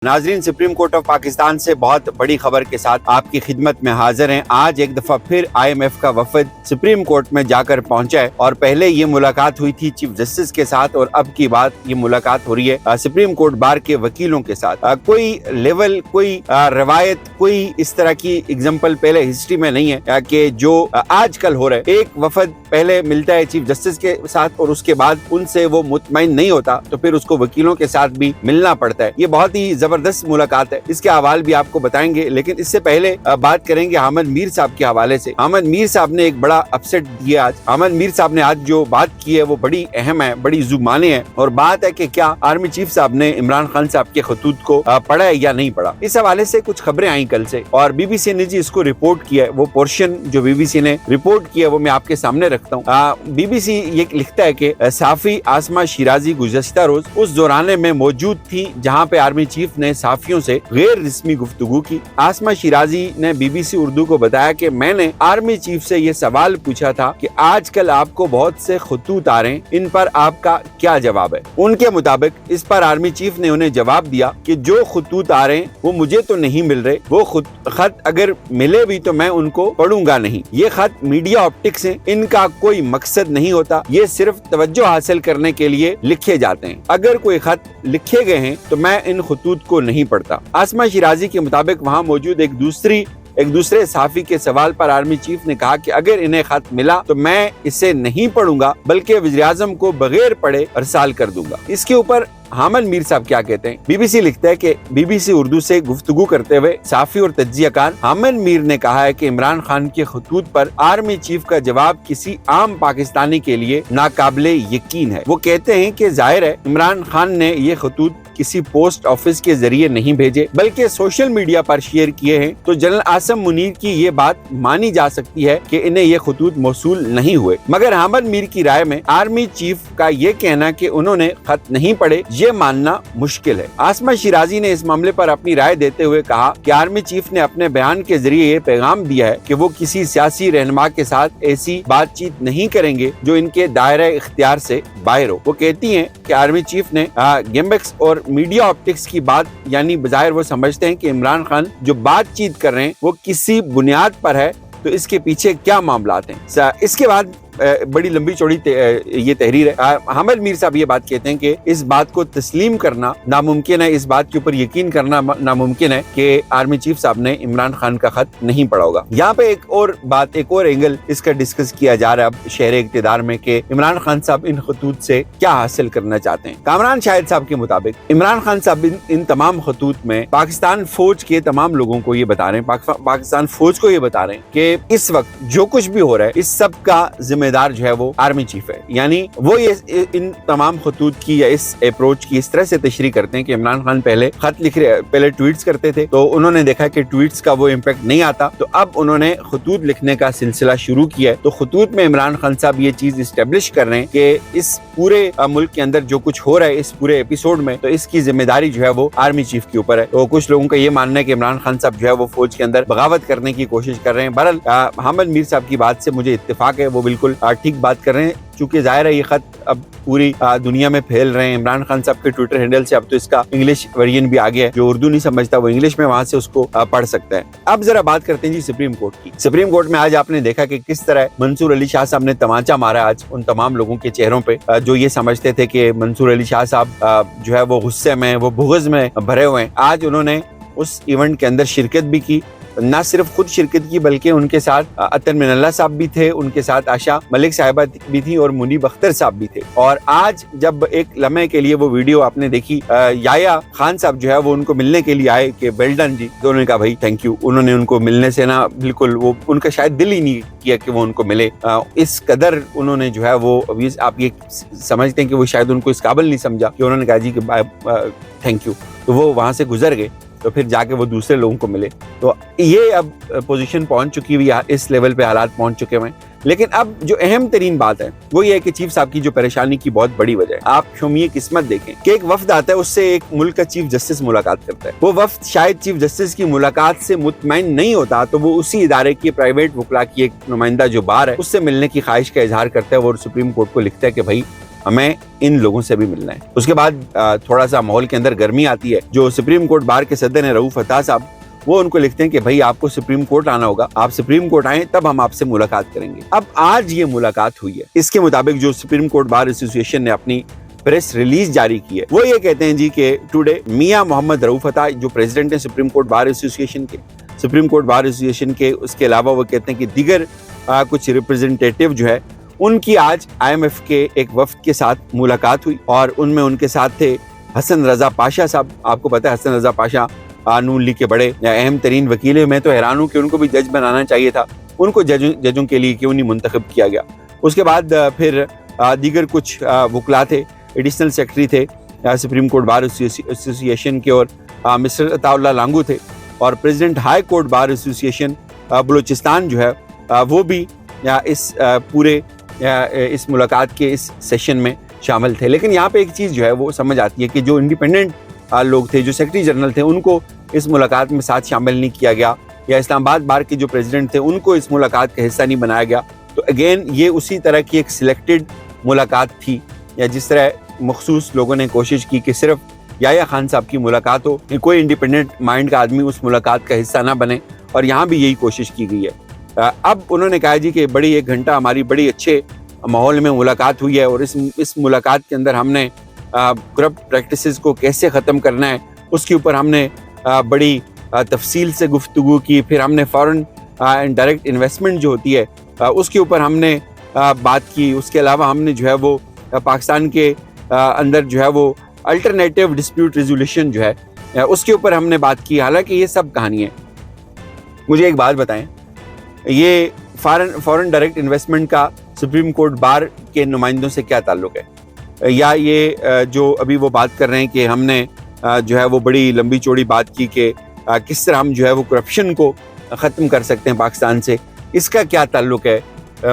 नाजरीन, supreme court of Pakistan से बहुत बड़ी खबर के साथ आपकी खिदमत में हाजिर हैं। आज एक दफा फिर IMF का वफद सुप्रीम कोर्ट में जाकर पहुंचा है और पहले ये मुलाकात हुई थी चीफ जस्टिस के साथ और अब की बात ये मुलाकात हो रही है सुप्रीम कोर्ट बार के वकीलों के साथ। कोई लेवल, कोई रवायत, कोई इस तरह की एग्जाम्पल पहले हिस्ट्री में नहीं है कि जो आजकल हो रहा है। एक वफद पहले मिलता है चीफ जस्टिस के साथ और उसके बाद उनसे वो मुतमईन नहीं होता तो फिर उसको वकीलों के साथ भी मिलना पड़ता है। ये बहुत ही जबरदस्त मुलाकात है, इसके हवाले भी आपको बताएंगे। लेकिन इससे पहले बात करेंगे अहमद मीर साहब के हवाले से। अहमद मीर साहब ने एक बड़ा अपसेट दिया आज। अहमद मीर साहब ने आज जो बात की है वो बड़ी अहम है, बड़ी जुबाने है और बात है कि क्या आर्मी चीफ साहब ने इमरान खान साहब के खतूत को पढ़ा है या नहीं पढ़ा। इस हवाले से कुछ खबरें आई कल से और BBC ने जी इसको रिपोर्ट किया है। वो पोर्शन जो BBC ने रिपोर्ट किया है वो मैं आपके सामने रखता हूँ। BBC ये लिखता है कि साफी आसमा शिराजी गुज़श्ता रोज उस दौराने में मौजूद थी जहाँ पे आर्मी चीफ ने साफियों से गैर रस्मी गुफ्तगू की। आसमा शिराजी ने BBC उर्दू को बताया कि मैंने आर्मी चीफ से ये सवाल पूछा था कि आजकल आपको बहुत से खतूत आ रहे हैं, इन पर आपका क्या जवाब है। उनके मुताबिक इस पर आर्मी चीफ ने उन्हें जवाब दिया कि जो खतूत आ रहे हैं वो मुझे तो नहीं मिल रहे, वो खत अगर मिले भी तो मैं उनको पढ़ूंगा नहीं। ये खत मीडिया ऑप्टिक्स हैं, इनका कोई मकसद नहीं होता, ये सिर्फ तवज्जो हासिल करने के लिए लिखे जाते हैं। अगर कोई खत लिखे गए हैं तो मैं इन खतूत को नहीं पढ़ता। आसमा शिराजी के मुताबिक वहाँ मौजूद एक दूसरे साफी के सवाल पर आर्मी चीफ ने कहा कि अगर इन्हें खत मिला तो मैं इसे नहीं पढ़ूंगा बल्कि वज़ीर-ए-आज़म को बगैर पढ़े अरसाल कर दूंगा। इसके ऊपर अहमद मीर साहब क्या कहते हैं। BBC लिखता है कि BBC उर्दू से गुफ्तगू करते हुए साफी और तज्जियाकार अहमद मीर ने कहा है कि इमरान खान के खतूत पर आर्मी चीफ का जवाब किसी आम पाकिस्तानी के लिए नाकाबिले यकीन है। वो कहते हैं कि जाहिर है इमरान खान ने ये खतूत किसी पोस्ट ऑफिस के जरिए नहीं भेजे बल्कि सोशल मीडिया पर शेयर किए हैं, तो जनरल आसम मुनीर की ये बात मानी जा सकती है कि इन्हें ये खतूत मौसूल नहीं हुए। मगर अहमद मीर की राय में आर्मी चीफ का ये कहना कि उन्होंने खत नहीं पढ़े ये मानना मुश्किल है। आसमा शिराजी ने इस मामले पर अपनी राय देते हुए कहा कि आर्मी चीफ ने अपने बयान के जरिए ये पैगाम दिया है कि वो किसी सियासी रहनुमा के साथ ऐसी बातचीत नहीं करेंगे जो इनके दायरे इख्तियार से बाहर हो। वो कहती हैं कि आर्मी चीफ ने गेम्बेक्स और मीडिया ऑप्टिक्स की बात यानी बजाय वो समझते हैं कि इमरान खान जो बातचीत कर रहे हैं वो किसी बुनियाद पर है, तो इसके पीछे क्या मामलात हैं। इसके बाद बड़ी लंबी चौड़ी ये तहरीर है। अहमद मीर साहब ये बात कहते हैं कि इस बात को तस्लीम करना नामुमकिन है, इस बात के ऊपर यकीन करना नामुमकिन है कि आर्मी चीफ साहब ने इमरान खान का खत नहीं पढ़ा होगा। यहाँ पे एक और एंगल इसका डिस्कस किया जा रहा है अब शहर इक़्तिदार में कि इमरान खान साहब इन खतूत से क्या हासिल करना चाहते हैं। कामरान शाहिद साहब के मुताबिक इमरान खान साहब इन तमाम खतूत में पाकिस्तान फौज के तमाम लोगों को ये बता रहे हैं, पाकिस्तान फौज को ये बता रहे हैं कि इस वक्त जो कुछ भी हो रहा है इस सब का जिम्मेदार जो है वो आर्मी चीफ है। यानी वो ये इन तमाम खतूत की या इस अप्रोच की इस तरह से तशरीह करते हैं कि इमरान खान पहले ट्वीट्स करते थे तो उन्होंने देखा कि ट्वीट्स का वो इम्पैक्ट नहीं आता, तो अब उन्होंने खतूत लिखने का सिलसिला शुरू किया है। तो खतूत में इमरान खान साहब ये चीज इस्टेब्लिश कर रहे हैं कि इस पूरे मुल्क के अंदर जो कुछ हो रहा है इस पूरे एपिसोड में, तो इसकी जिम्मेदारी जो है वो आर्मी चीफ के ऊपर है। तो कुछ लोगों का ये मानना है कि इमरान खान साहब जो है वो फौज के अंदर बगावत करने की कोशिश कर रहे हैं। बहरहाल अहमद मीर साहब की बात से मुझे इत्तेफाक है, वो बिल्कुल ठीक बात कर रहे हैं। चूंकि जाहिर है ये खत अब पूरी दुनिया में फैल रहे हैं। इमरान खान साहब के ट्विटर हैंडल से अब तो इसका इंग्लिश वर्जन भी आ गया है, जो उर्दू नहीं समझता वो इंग्लिश में वहां से उसको पढ़ सकता है। अब जरा बात करते हैं जी सुप्रीम कोर्ट की। सुप्रीम कोर्ट में आज आपने देखा कि किस तरह मंसूर अली शाह साहब ने तमाचा मारा आज उन तमाम लोगों के चेहरों पे जो ये समझते थे कि मंसूर अली शाह साहब जो है वो गुस्से में, वो बुग़्ज़ में भरे हुए हैं। आज उन्होंने उस इवेंट के अंदर शिरकत भी की, न सिर्फ खुद शिरकत की बल्कि उनके साथ अतर मिनल्ला साहब भी थे, उनके साथ आशा मलिक साहिबा भी थी और मुनीब अख्तर साहब भी थे। और आज जब एक लम्हे के लिए वो वीडियो आपने देखी, याया खान साहब जो है वो उनको मिलने के लिए आए कि वेल डन जी, तो उन्होंने कहा भाई थैंक यू। उन्होंने उनको मिलने से ना बिल्कुल वो उनका शायद दिल ही नहीं किया कि वो उनको मिले। इस कदर उन्होंने जो है वो आप ये समझते हैं कि वो शायद उनको इस काबिल नहीं समझा कि उन्होंने कहा जी कि थैंक यू, तो वो वहां से गुजर गए। तो फिर जाके वो दूसरे लोगों को मिले। तो ये अब पोजीशन पहुंच चुकी हुई, इस लेवल पे हालात पहुंच चुके हैं। लेकिन अब जो अहम तरीन बात है वो ये है कि चीफ साहब की जो परेशानी की बहुत बड़ी वजह है, आप शोमिये किस्मत देखें कि एक वफ्द आता है, उससे एक मुल्क का चीफ जस्टिस मुलाकात करता है। वो वफ्द शायद चीफ जस्टिस की मुलाकात से मुतमईन नहीं होता तो वो उसी इदारे की प्राइवेट वकला की एक नुमाइंदा जो बार है उससे मिलने की ख्वाहिश का इजहार करता है और सुप्रीम कोर्ट को लिखता है कि भाई हमें इन लोगों से भी मिलना है। उसके बाद थोड़ा सा माहौल के अंदर गर्मी आती है। जो सुप्रीम कोर्ट बार के सदर हैं रऊफ अता साहब, वो उनको लिखते हैं कि भाई आपको सुप्रीम कोर्ट आना होगा, आप सुप्रीम कोर्ट आए तब हम आपसे मुलाकात करेंगे। अब आज ये मुलाकात हुई है। इसके मुताबिक जो सुप्रीम कोर्ट बार एसोसिएशन ने अपनी प्रेस रिलीज जारी की है, वो ये कहते हैं जी कि टुडे मियां मोहम्मद रऊफ अता जो प्रेसिडेंट है सुप्रीम कोर्ट बार एसोसिएशन के, उसके अलावा वो कहते हैं कि दीगर कुछ रिप्रेजेंटेटिव जो है उनकी आज IMF के एक वफ्द के साथ मुलाकात हुई और उनमें उनके साथ थे हसन रजा पाशा साहब। आपको पता है हसन रजा पाशा नून लीग के बड़े अहम तरीन वकील है। मैं तो हैरान हूँ कि उनको भी जज बनाना चाहिए था, उनको जजों के लिए क्यों नहीं मुंतखब किया गया। उसके बाद फिर दीगर कुछ वकला थे, एडिशनल सेक्रेटरी थे सुप्रीम कोर्ट बार एसोसिएशन के और मिस्टर अताउल्लाह लांगू थे, और president high court bar association Balochistan जो है वो भी इस पूरे इस मुलाकात के इस सेशन में शामिल थे। लेकिन यहाँ पे एक चीज़ जो है वो समझ आती है कि जो इंडिपेंडेंट लोग थे, जो सेक्रेटरी जनरल थे, उनको इस मुलाकात में साथ शामिल नहीं किया गया, या इस्लामाबाद बार के जो प्रेसिडेंट थे उनको इस मुलाकात का हिस्सा नहीं बनाया गया। तो अगेन ये उसी तरह की एक सिलेक्टेड मुलाकात थी, या जिस तरह मखसूस लोगों ने कोशिश की कि सिर्फ याया खान साहब की मुलाकात हो, कोई इंडिपेंडेंट माइंड का आदमी उस मुलाकात का हिस्सा ना बने, और यहाँ भी यही कोशिश की गई है। अब उन्होंने कहा जी कि बड़ी 1 घंटा हमारी बड़ी अच्छे माहौल में मुलाकात हुई है, और इस मुलाकात के अंदर हमने करप्ट प्रैक्टिसेस को कैसे ख़त्म करना है उसके ऊपर हमने बड़ी तफसील से गुफ्तगू की। फिर हमने फॉरेन डायरेक्ट इन्वेस्टमेंट जो होती है उसके ऊपर हमने बात की। उसके अलावा हमने जो है वो पाकिस्तान के अंदर जो है वो अल्टरनेटिव डिस्प्यूट रेजोल्यूशन जो है उसके ऊपर हमने बात की। हालांकि ये सब कहानी है। मुझे एक बात बताएं, ये फॉरेन डायरेक्ट इन्वेस्टमेंट का सुप्रीम कोर्ट बार के नुमाइंदों से क्या ताल्लुक है, या ये जो अभी वो बात कर रहे हैं कि हमने जो है वो बड़ी लंबी चौड़ी बात की कि किस तरह हम जो है वो करप्शन को ख़त्म कर सकते हैं पाकिस्तान से, इसका क्या ताल्लुक है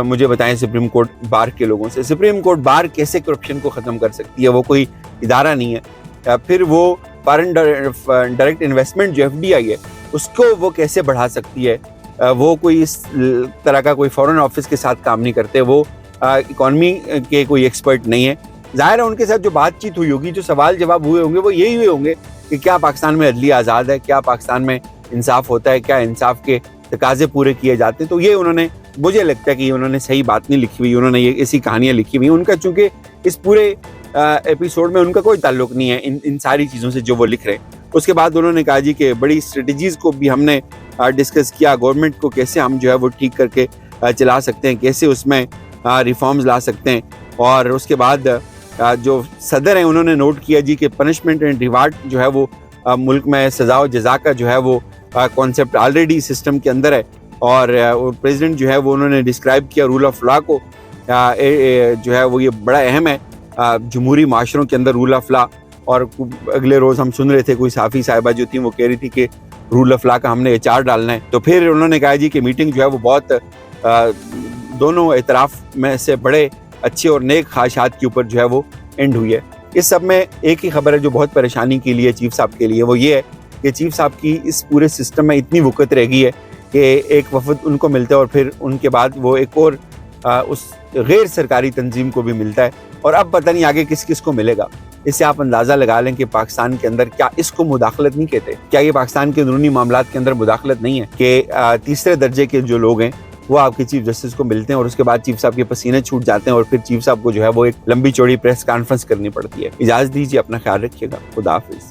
मुझे बताएं सुप्रीम कोर्ट बार के लोगों से। सुप्रीम कोर्ट बार कैसे करप्शन को ख़त्म कर सकती है? वो कोई इदारा नहीं है। फिर वो फॉरेन डायरेक्ट इन्वेस्टमेंट जो FDI है उसको वो कैसे बढ़ा सकती है? वो कोई इस तरह का कोई फॉरेन ऑफिस के साथ काम नहीं करते, वो इकॉनमी के कोई एक्सपर्ट नहीं है। ज़ाहिर है उनके साथ जो बातचीत हुई होगी, जो सवाल जवाब हुए होंगे, वो यही हुए होंगे कि क्या पाकिस्तान में अदलिया आज़ाद है, क्या पाकिस्तान में इंसाफ होता है, क्या इंसाफ के तकाजे पूरे किए जाते हैं। तो ये उन्होंने, मुझे लगता है कि उन्होंने सही बात नहीं लिखी हुई, उन्होंने ये ऐसी कहानियाँ लिखी हुई। उनका चूँकि इस पूरे एपिसोड में उनका कोई ताल्लुक नहीं है इन सारी चीज़ों से जो वो लिख रहे हैं। उसके बाद उन्होंने कहा जी कि बड़ी स्ट्रेटजीज़ को भी हमने डिस्कस किया, गवर्नमेंट को कैसे हम जो है वो ठीक करके चला सकते हैं, कैसे उसमें रिफॉर्म्स ला सकते हैं। और उसके बाद जो सदर हैं उन्होंने नोट किया जी कि पनिशमेंट एंड रिवार्ड जो है वो मुल्क में सज़ा और जज़ा का जो है वो कॉन्सेप्ट ऑलरेडी सिस्टम के अंदर है। और प्रेसिडेंट जो है वो उन्होंने डिस्क्राइब किया रूल ऑफ लॉ को, जो है वो ये बड़ा अहम है जमहूरी माशरों के अंदर रूल ऑफ लॉ। और अगले रोज़ हम सुन रहे थे कोई साफ़ी साहिबा जो थी वो कह रही थी कि रूल ऑफ लॉ का हमने HR डालना है। तो फिर उन्होंने कहा जी कि मीटिंग जो है वो बहुत दोनों एतराफ़ में से बड़े अच्छे और नेक ख्वाहिशात के ऊपर जो है वो एंड हुई है। इस सब में एक ही खबर है जो बहुत परेशानी के लिए चीफ साहब के लिए, वो ये है कि चीफ साहब की इस पूरे सिस्टम में इतनी वक़्त रह गई है कि एक वफद उनको मिलता है और फिर उनके बाद वो एक और उस गैर सरकारी तंजीम को भी मिलता है, और अब पता नहीं आगे किस किस को मिलेगा। इससे आप अंदाज़ा लगा लें कि पाकिस्तान के अंदर क्या इसको मुदाखलत नहीं कहते? क्या ये पाकिस्तान के अंदरूनी मामलात के अंदर मुदाखलत नहीं है कि तीसरे दर्जे के जो लोग हैं वो आपके चीफ जस्टिस को मिलते हैं और उसके बाद चीफ साहब के पसीने छूट जाते हैं और फिर चीफ साहब को जो है वो एक लंबी चौड़ी प्रेस कॉन्फ्रेंस करनी पड़ती है। इजाज़त दीजिए, अपना ख्याल रखिएगा। खुदा हाफिज़।